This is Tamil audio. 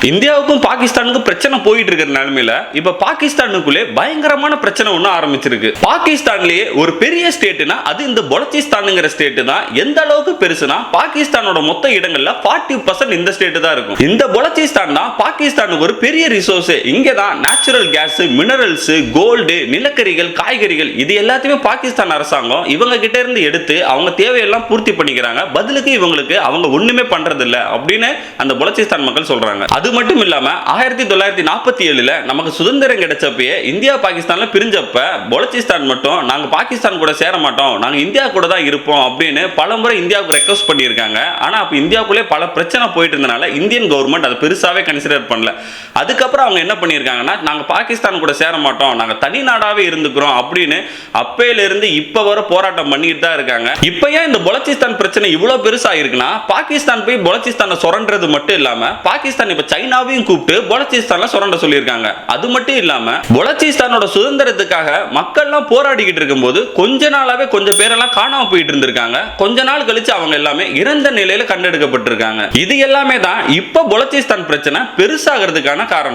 இந்தியாவுக்கும் பாகிஸ்தானுக்கும் பிரச்சனை போயிட்டு இருக்கிற நிலைமையில இப்ப பாகிஸ்தானுக்குள்ளே பயங்கரமான பிரச்சனை ஒண்ணு ஆரம்பிச்சிருக்கு. பாகிஸ்தான்லயே ஒரு பெரிய ஸ்டேட்னா அது இந்த பலூச்சிஸ்தான்ங்கிற ஸ்டேட் தான். எந்த அளவுக்கு பெருசுனா பாகிஸ்தானோட மொத்த இடங்கள்ல 40% இந்த ஸ்டேட் தான் இருக்கும். இந்த பலூச்சிஸ்தான் தான் பாகிஸ்தானுக்கு ஒரு பெரிய ரிசோர்ஸ். இங்க தான் நேச்சுரல் கேஸ், மினரல்ஸ், கோல்டு, நிலக்கரிகள், காய்கறிகள் இது எல்லாத்தையுமே பாகிஸ்தான் அரசாங்கம் இவங்க கிட்ட இருந்து எடுத்து அவங்க தேவையெல்லாம் பூர்த்தி பண்ணிக்கிறாங்க. பதிலுக்கு இவங்களுக்கு அவங்க ஒண்ணுமே பண்றது இல்ல அப்படின்னு அந்த பலூச்சிஸ்தான் மக்கள் சொல்றாங்க. அது மட்டும் இல்லாம 1947ல நமக்கு சுதந்திரம் கிடைச்சப்பயே இந்தியா பாகிஸ்தான்ல பிரிஞ்சப்ப பலூச்சிஸ்தான் மட்டும் நாங்க பாகிஸ்தான் கூட சேர மாட்டோம், நாங்க இந்தியா கூட தான் இருப்போம் அப்படின்னு பலமுறை இந்தியாவுக்கு ரெக்வெஸ்ட் பண்ணியிருக்காங்க. ஆனா அப்ப இந்தியாவுக்குள்ளே பல பிரச்சனை போயிட்டு இருந்தனால இந்தியன் கவர்மெண்ட் அதை பெருசாவே கன்சிடர் பண்ணல. அதுக்கப்புறம் அவங்க என்ன பண்ணியிருக்காங்கன்னா நாங்க பாகிஸ்தான் கூட சேர மாட்டோம், நாங்க தனி நாடாவே இருந்துக்கிறோம் அப்படின்னு அப்பையில இருந்து இப்ப வர போராட்டம் பண்ணிட்டு தான் இருக்காங்க. இப்ப ஏன் இந்த பலூச்சிஸ்தான் பிரச்சனை இவ்வளவு பெருசா இருக்குன்னா பாகிஸ்தான் போய் பலூச்சிஸ்தானை சுரண்டது மட்டும் இல்லாம பாகிஸ்தான் இப்ப சைனாவையும் கூப்பிட்டு பலூச்சிஸ்தான்ல சுரண்ட சொல்லியிருக்காங்க. அது மட்டும் இல்லாம பலூச்சிஸ்தானோட சுதந்திரத்துக்காக மக்கள்லாம் போராடிக்கிட்டு இருக்கும்போது கொஞ்ச நாளாவே கொஞ்சம் பேரெல்லாம் காணாம போயிட்டு இருந்திருக்காங்க. கொஞ்ச நாள் கழிச்சு அவங்க எல்லாமே இறந்த நிலையில கண்டெடுக்கப்பட்டிருக்காங்க. இது எல்லாமே தான் இப்ப பலூச்சிஸ்தான் பிரச்சனை பெருசாகிறதுக்கான காரணம்.